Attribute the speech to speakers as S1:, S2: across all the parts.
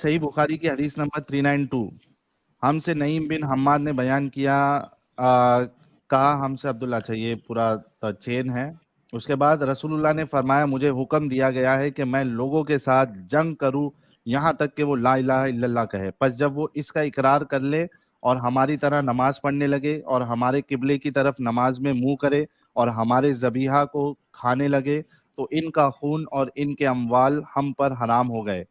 S1: सही बुखारी की हदीस नंबर 392, हमसे नईम बिन हम्माद ने बयान किया, कहा हमसे अब्दुल्ला, अच्छा ये पूरा चेन है। उसके बाद रसूलुल्लाह ने फरमाया, मुझे हुक्म दिया गया है कि मैं लोगों के साथ जंग करूं यहाँ तक कि वो ला इलाहा इल्लल्लाह कहे। बस जब वो इसका इकरार कर ले और हमारी तरह नमाज पढ़ने लगे और हमारे किबले की तरफ नमाज में मुंह करे और हमारे जबीहा को खाने लगे, तो इनका खून और इनके अमवाल हम पर हराम हो गए,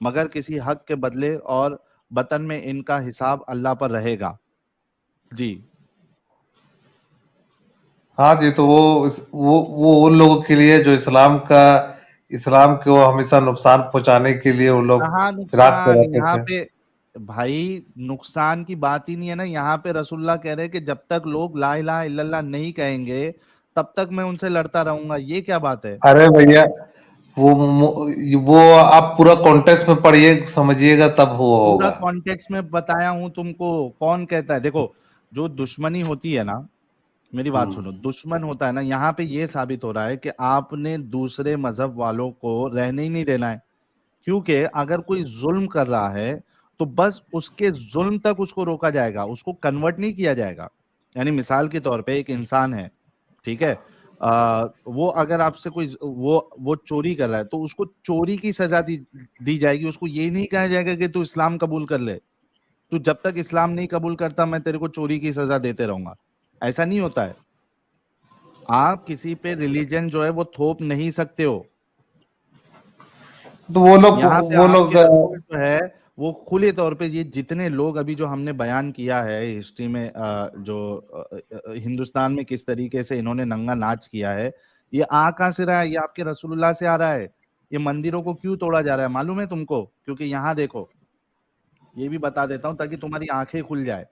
S1: मगर किसी हक के बदले, और बतन में इनका हिसाब अल्लाह पर रहेगा। जी।
S2: हाँ जी, तो वो उन लोगों के लिए जो इस्लाम को हमेशा नुकसान पहुंचाने के लिए वो लोग
S1: कहाँ
S2: फिराक पे
S1: नुकसान
S2: रहते
S1: यहाँ
S2: थे।
S1: पे? भाई नुकसान की बात ही नहीं है ना, यहाँ पे रसूलुल्लाह कह रहे हैं कि जब तक लोग ला इलाहा इल्लल्लाह नहीं कहेंगे तब तक मैं उनसे लड़ता रहूंगा। ये क्या बात है?
S2: अरे भैया, वो आप पूरा कॉन्टेक्स्ट में पढ़िए, समझिएगा, तब वो
S1: पूरा
S2: होगा।
S1: कॉन्टेक्स्ट में बताया हूं तुमको। कौन कहता है? देखो, जो दुश्मनी होती है ना, मेरी बात सुनो, दुश्मन होता है ना, यहाँ पे ये साबित हो रहा है कि आपने दूसरे मजहब वालों को रहने ही नहीं देना है। क्योंकि अगर कोई जुल्म कर रहा है तो बस उसके जुल्म तक उसको रोका जाएगा, उसको कन्वर्ट नहीं किया जाएगा। यानी मिसाल के तौर पे एक इंसान है, ठीक है, वो अगर आपसे कोई वो चोरी कर रहा है तो उसको चोरी की सजा दी जाएगी। उसको ये नहीं कहा जाएगा कि तू इस्लाम कबूल कर ले, तू जब तक इस्लाम नहीं कबूल करता मैं तेरे को चोरी की सजा देते रहूंगा। ऐसा नहीं होता है। आप किसी पे रिलीजन जो है वो थोप नहीं सकते हो।
S2: तो
S1: यहाँ पे
S2: वो
S1: आपके
S2: लोग
S1: रसूल जो है वो खुले तौर पे, ये जितने लोग अभी जो हमने बयान किया है हिस्ट्री में, हिंदुस्तान में किस तरीके से इन्होंने नंगा नाच किया है, ये आ कहाँ से रहा है? ये आपके रसूलुल्लाह से आ रहा है। ये मंदिरों को क्यों तोड़ा जा रहा है मालूम है तुमको? क्योंकि यहाँ देखो, ये भी बता देता हूँ ताकि तुम्हारी आंखें खुल जाए।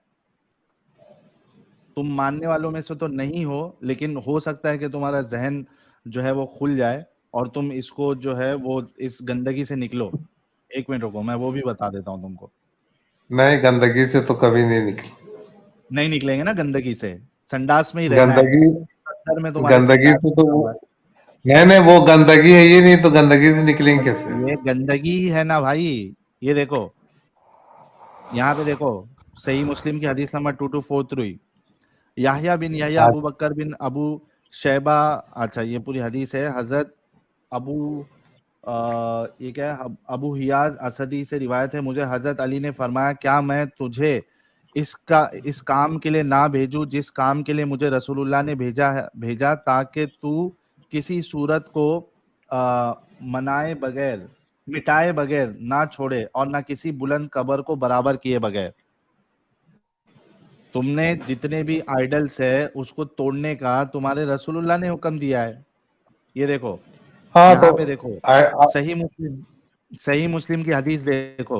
S1: तुम मानने वालों में से तो नहीं हो, लेकिन हो सकता है कि तुम्हारा जहन जो है वो खुल जाए और तुम इसको जो है वो इस गंदगी से निकलो। एक मिनट रुको, मैं वो भी बता देता हूँ तुमको।
S2: नए गंदगी से तो कभी नहीं निकले।
S1: नहीं निकलेंगे ना गंदगी से, संडास में ही रहना है।
S2: गंदगी
S1: अंदर में तुम्हारे
S2: गंदगी
S1: संडास
S2: से तो
S1: बना हुआ है।
S2: नहीं नहीं, वो गंदगी है, ये नहीं तो गंदगी से निकलेंगे कैसे?
S1: ये गंदगी ही है ना भाई। ये देखो, यहाँ पे देखो, सही मुस्लिम की हदीस नंबर 2243, याहिया बिन याहिया
S2: आज
S1: अबू बकर बिन अबू शैबा, अच्छा ये पूरी हदीस है, हजरत अबू ये क्या है, अबू हियाज असदी से रिवायत है, मुझे हजरत अली ने फरमाया, क्या मैं तुझे इस काम के लिए ना भेजूं जिस काम के लिए मुझे रसूलुल्लाह ने भेजा, ताकि तू किसी सूरत को मनाए बगैर, मिटाए बगैर ना छोड़े और ना किसी बुलंद कबर को बराबर किए बगैर। तुमने जितने भी आइडल्स है उसको तोड़ने का तुम्हारे रसूलुल्लाह ने हुक्म दिया है। ये देखो,
S2: हाँ तो
S1: यहाँ पे देखो, सही मुस्लिम सही मुस्लिम की हदीस देखो,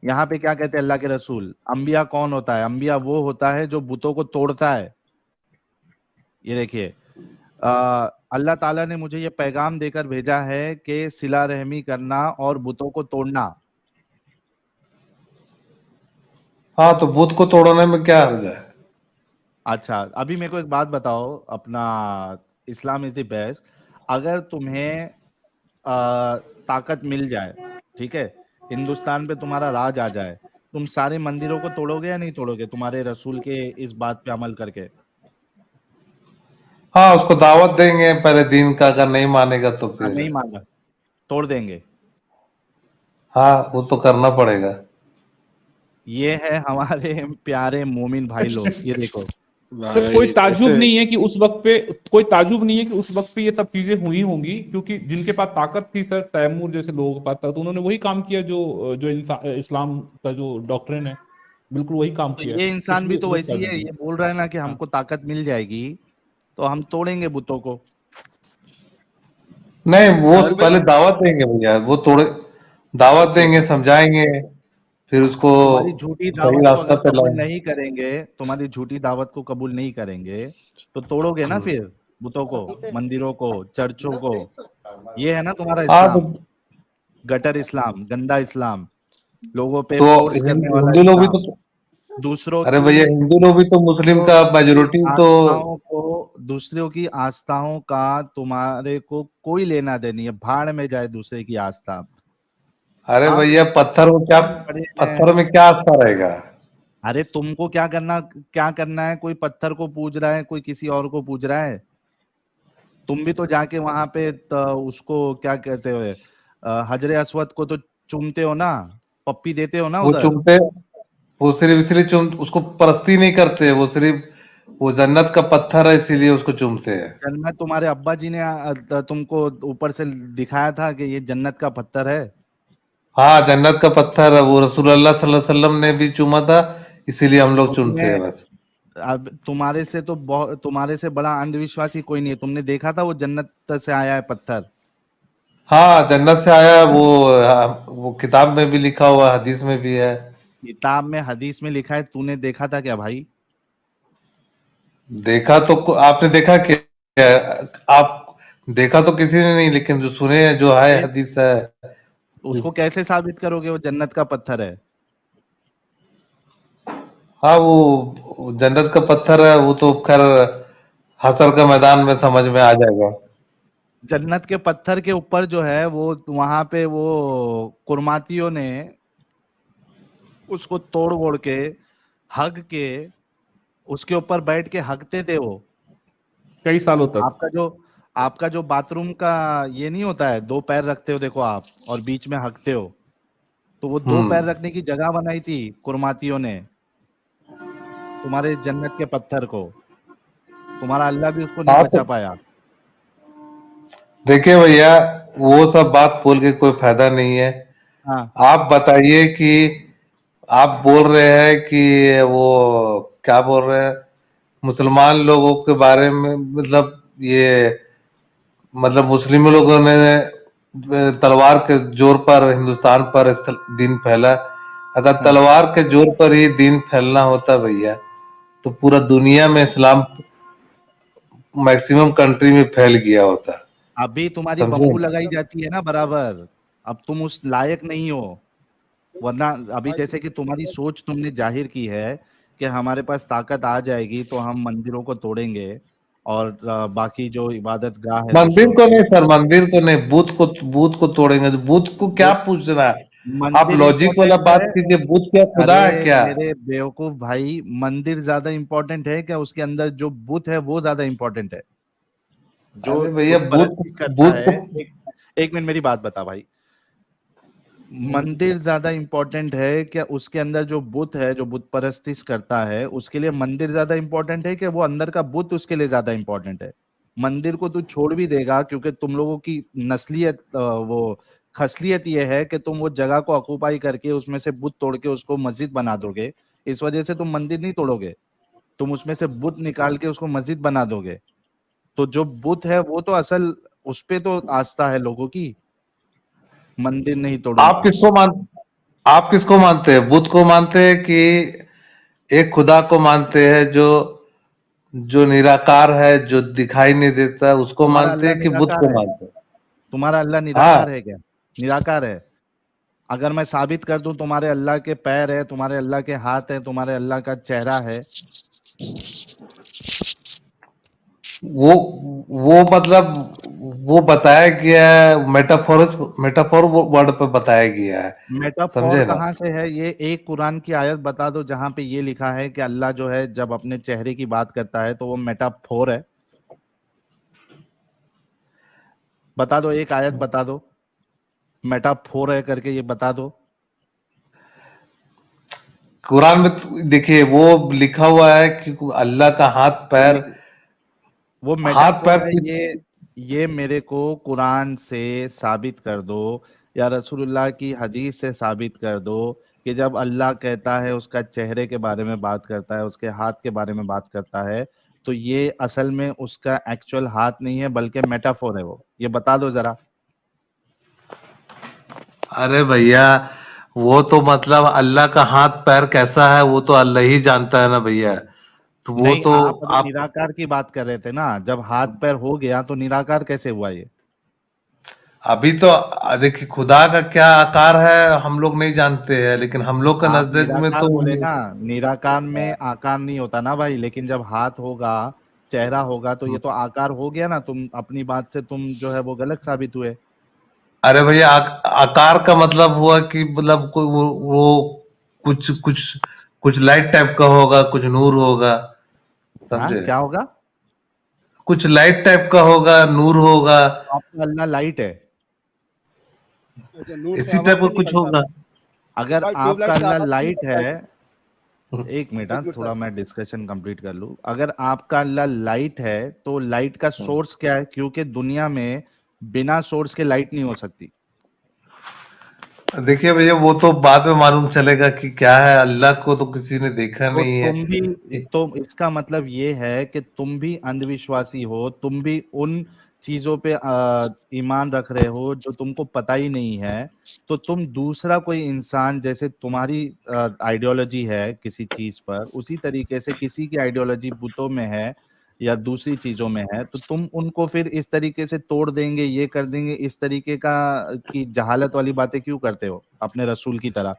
S1: यहाँ पे क्या कहते हैं अल्लाह के रसूल, अंबिया कौन होता है? अंबिया वो होता है जो बुतों को तोड़ता है। ये देखिए, अल्लाह ताला ने मुझे ये पैगाम देकर भेजा है कि सिला रहमी करना और बुतों को तोड़ना।
S2: हाँ, तो बुत को तोड़ने में क्या हर्ज है?
S1: अच्छा, अभी मेरे को एक बात बताओ, अपना इस्लाम इज द बेस्ट। अगर तुम्हें ताकत मिल जाए, ठीक है, हिंदुस्तान पे तुम्हारा राज आ जाए, तुम सारे मंदिरों को तोड़ोगे या नहीं तोड़ोगे तुम्हारे रसूल के इस बात पे अमल करके?
S2: हाँ, उसको दावत देंगे पहले दिन का, अगर नहीं मानेगा तो
S1: हाँ,
S2: फिर
S1: नहीं माना, तोड़ देंगे।
S2: हाँ, वो तो करना पड़ेगा।
S1: ये है हमारे प्यारे मोमिन भाई लोग, ये देखो।
S3: तो कोई
S4: भाई
S3: ताजुब
S4: ऐसे
S3: नहीं है कि उस वक्त पे कोई ताजुब नहीं है कि उस वक्त पे ये सब चीजें हुई होंगी, क्योंकि जिनके पास ताकत थी सर, तैमूर जैसे लोगों के पास था, तो उन्होंने वही काम किया जो जो इस्लाम का जो डॉक्ट्रिन है, बिल्कुल वही काम
S1: तो
S3: किया।
S1: ये
S3: कुछ
S1: इंसान
S3: भी
S1: भी तो
S3: उसमें
S1: वैसी
S3: ताजुब
S1: है,
S3: नहीं
S1: ये बोल रहा है ना कि
S3: है। हाँ।
S1: हमको ताकत मिल जाएगी तो हम तोड़ेंगे बुतों को।
S2: नहीं, वो
S4: साहिल भाई।
S2: पहले दावत देंगे भैया, वो थोड़े दावत
S4: अच्छा
S2: देंगे,
S4: अच्छा।
S2: समझाएंगे, फिर उसको
S1: तुम्हारी झूठी
S2: सही
S1: दावत को
S2: रास्ता
S1: अगर
S2: पे
S1: कबूल
S2: लाएंगे।
S1: नहीं करेंगे, तुम्हारी झूठी दावत को कबूल नहीं करेंगे तो तोड़ोगे ना फिर बुतों को, मंदिरों को, चर्चों को। ये है ना तुम्हारा
S2: हाँ तो,
S1: इस्लाम, गटर इस्लाम, गंदा इस्लाम, लोगों पे
S2: तो
S1: फोर्स करने वाला
S2: हिंदू लोग भी
S1: इस्लाम,
S2: तो,
S1: दूसरों
S2: अरे
S1: की
S2: भैया, हिंदू लोग भी तो मुस्लिम का
S1: की
S2: मेजोरिटी तो।
S1: आस्थाओं को, दूसरों की आस्थाओं का तुम्हारे को कोई लेना देनी है, भाड़ में जाए दूसरे की आस्था।
S2: अरे
S1: आप
S2: भैया पत्थर को क्या,
S1: पड़े हैं।
S2: पत्थर में क्या आस्था रहेगा?
S1: अरे तुमको क्या करना है? कोई पत्थर को पूज रहा है, कोई किसी और को पूज रहा है। तुम भी तो जाके वहां पे उसको क्या कहते हो, हजरे अस्वद को तो चूमते हो ना, पप्पी देते हो ना
S2: वो
S1: उधर।
S2: चुमते, वो सिर्फ इसलिए चुम उसको परस्ती नहीं करते, वो सिर्फ वो जन्नत का पत्थर है इसीलिए उसको चूमते हैं।
S1: जन्नत तुम्हारे अब्बा जी ने तुमको ऊपर से दिखाया था कि ये जन्नत का पत्थर है।
S2: हाँ जन्नत का पत्थर है, वो रसूलुल्लाह सल्लल्लाहु अलैहि वसल्लम ने भी चूमा था, इसीलिए हम लोग चूमते
S1: उसमें
S2: हैं बस।
S1: अब तुम्हारे से बड़ा अंधविश्वासी कोई नहीं है। तुमने देखा था वो जन्नत से आया है पत्थर।
S2: हाँ जन्नत से आया है, वो किताब में भी लिखा हुआ है, हदीस में भी है।
S1: किताब में हदीस में लिखा है, तूने देखा था क्या भाई?
S2: देखा तो आपने देखा क्या? आप देखा तो किसी ने नहीं, लेकिन जो सुने हैं, जो है
S1: फिर
S2: हदीस है।
S1: उसको कैसे साबित करोगे वो जन्नत का पत्थर है?
S2: हाँ वो जन्नत का पत्थर है, वो तो खैर हशर का मैदान में समझ में आ जाएगा।
S1: जन्नत के पत्थर के ऊपर जो है वो वहां पे वो कुर्मातियों ने उसको तोड़ वोड़ के हग के उसके ऊपर बैठ के हगते थे वो।
S3: कई सालों तक।
S1: आपका जो आपका जो बाथरूम का ये नहीं होता है, दो पैर रखते हो देखो आप और बीच में हगते हो, तो वो दो पैर
S2: हम्म।
S1: रखने की जगह बनाई थी कुर्मातियों ने तुम्हारे जन्नत के पत्थर को। तुम्हारा अल्लाह भी उसको नहीं
S2: हाँ
S1: बचा
S2: तो
S1: पाया।
S2: देखिए भैया, वो सब बात बोल के कोई फायदा नहीं है।
S1: हाँ
S2: आप बताइए कि आप बोल रहे हैं कि वो क्या बोल रहे हैं, मुसलमान लोगों के बारे में, मतलब ये, मतलब मुस्लिम लोगों ने तलवार के जोर पर हिंदुस्तान पर दिन फैला। अगर
S1: हाँ
S2: तलवार के जोर पर ही दिन फैलना होता भैया, तो पूरा दुनिया में इस्लाम मैक्सिमम कंट्री में फैल गया होता।
S1: अभी तुम्हारी
S2: समझे?
S1: बम्बू लगाई जाती है ना बराबर। अब तुम उस लायक नहीं हो, वरना अभी जैसे कि तुम्हारी सोच तुमने जाहिर की है कि हमारे पास ताकत आ जाएगी तो हम मंदिरों को तोड़ेंगे और बाकी जो इबादत गाह है
S2: मंदिर
S1: दूसरों
S2: को
S1: के।
S2: नहीं सर, मंदिर को नहीं, बूथ को तोड़ेंगे। तो बूथ को क्या
S1: वो
S2: पूछना है? आप
S1: मंदिर
S2: लॉजिक वाला
S1: इंपॉर्टेंट
S2: बात
S1: है।
S2: कीजिए, बूथ क्या खुदा
S1: अरे
S2: है क्या?
S1: मेरे बेवकूफ भाई, मंदिर ज्यादा इंपॉर्टेंट है क्या? उसके अंदर जो बुत है वो ज्यादा इंपॉर्टेंट है। जो
S2: अरे भैया
S1: बुत
S2: बूथ,
S1: परस्ती करता
S2: बूथ
S1: है,
S2: को,
S1: एक मिनट मेरी बात बता भाई। मंदिर ज्यादा इंपॉर्टेंट है क्या उसके अंदर जो बुत है, जो बुत परस्ती करता है उसके लिए मंदिर ज्यादा इंपॉर्टेंट है कि वो अंदर का बुत उसके लिए ज्यादा इंपॉर्टेंट है? मंदिर को तू छोड़ भी देगा क्योंकि तुम लोगों की नस्लियत वो खसलियत ये है कि तुम वो जगह को ऑक्युपाई करके उसमें से बुत तोड़ के उसको मस्जिद बना दोगे। इस वजह से तुम मंदिर नहीं तोड़ोगे, तुम उसमें से बुत निकाल के उसको मस्जिद बना दोगे। तो जो बुत है वो तो असल, उस पे तो आस्था है लोगों की। मंदिर नहीं तोड़ूंगा।
S2: आप किसको मान आप किसको मानते हैं? बुद्ध को मानते हैं कि एक खुदा को मानते हैं जो जो निराकार है, जो दिखाई नहीं देता, उसको
S1: तुम्हारा
S2: मानते
S1: अल्लाह
S2: हैं कि बुद्ध
S1: निराकार
S2: को
S1: है?
S2: मानते हैं?
S1: तुम्हारा अल्लाह
S2: हाँ।
S1: निराकार है क्या? निराकार है। अगर मैं साबित कर दूं तुम्हारे अल्लाह के पैर है, तुम्हारे अल्लाह के हाथ है, तुम्हारे अल्लाह का चेहरा है।
S2: वो वो मतलब वो बताया गया है, मेटाफोर वर्ड पे बताया गया है।
S1: मेटाफोर
S2: समझे ना?
S1: कहाँ से है? ये एक कुरान की आयत बता दो जहां पे ये लिखा है कि अल्लाह जो है जब अपने चेहरे की बात करता है तो वो मेटाफोर है। बता दो, एक आयत बता दो मेटाफोर है करके, ये बता दो।
S2: कुरान में देखिए वो लिखा हुआ है कि अल्लाह का हाथ पैर,
S1: वो
S2: हाथ
S1: मेटाफोर
S2: पैर
S1: है
S2: किस,
S1: ये मेरे को कुरान से साबित कर दो या रसूलुल्लाह की हदीस से साबित कर दो कि जब अल्लाह कहता है उसका चेहरे के बारे में बात करता है, उसके हाथ के बारे में बात करता है, तो ये असल में उसका एक्चुअल हाथ नहीं है बल्कि मेटाफोर है। वो ये बता दो जरा।
S2: अरे भैया वो तो मतलब अल्लाह का हाथ पैर कैसा है वो तो अल्लाह ही जानता है ना भैया। तो वो
S1: नहीं,
S2: तो
S1: आप अभी
S2: आप
S1: निराकार की बात कर रहे थे ना, जब हाथ पैर हो गया तो निराकार कैसे हुआ ये?
S2: अभी तो देखिए खुदा का क्या आकार है हम लोग नहीं जानते हैं, लेकिन हम लोग का
S1: आप
S2: नजदीक में
S1: निराकार
S2: तो
S1: बोले ना, निराकार में आकार नहीं होता ना भाई, लेकिन जब हाथ होगा, चेहरा होगा तो ये तो आकार हो गया ना। तुम अपनी बात से तुम जो है वो गलत साबित हुए।
S2: अरे भैया आकार का मतलब हुआ कि मतलब कोई वो कुछ कुछ कुछ लाइट टाइप का होगा, कुछ नूर होगा,
S1: हाँ
S2: समझे?
S1: क्या होगा?
S2: कुछ लाइट टाइप का होगा, नूर होगा,
S1: आपका अल्लाह लाइट है?
S4: अच्छा, नूर से
S2: इसी
S4: आवाज
S2: टाइप का
S4: नहीं
S2: कुछ
S4: निकलता?
S2: होगा।
S1: अगर
S4: भाई
S1: आपका
S4: ट्यूबलाइट से
S1: अल्लाह
S4: आवाज नहीं
S1: लाइट
S4: निकलता
S1: है,
S4: है?
S1: एक मिनट,
S4: एक
S1: हाँ,
S4: मिनट
S1: थोड़ा
S4: सर।
S1: मैं डिस्कशन कंप्लीट कर लूं। अगर आपका अल्लाह लाइट है तो लाइट का सोर्स क्या है? क्योंकि दुनिया में बिना सोर्स के लाइट नहीं हो सकती।
S2: देखिए भैया, वो तो बाद में मालूम चलेगा कि क्या है। अल्लाह को तो किसी ने देखा
S1: तो
S2: नहीं
S1: तुम भी,
S2: है।
S1: तो इसका मतलब ये है कि तुम भी अंधविश्वासी हो, तुम भी उन चीजों पे ईमान रख रहे हो जो तुमको पता ही नहीं है। तो तुम दूसरा कोई इंसान, जैसे तुम्हारी आइडियोलॉजी है किसी चीज पर, उसी तरीके से किसी की आइडियोलॉजी बुतों में है या दूसरी चीजों में है, तो तुम उनको फिर इस तरीके से तोड़ देंगे, ये कर देंगे, इस तरीके का की जहालत वाली बातें क्यों करते हो अपने रसूल की तरह?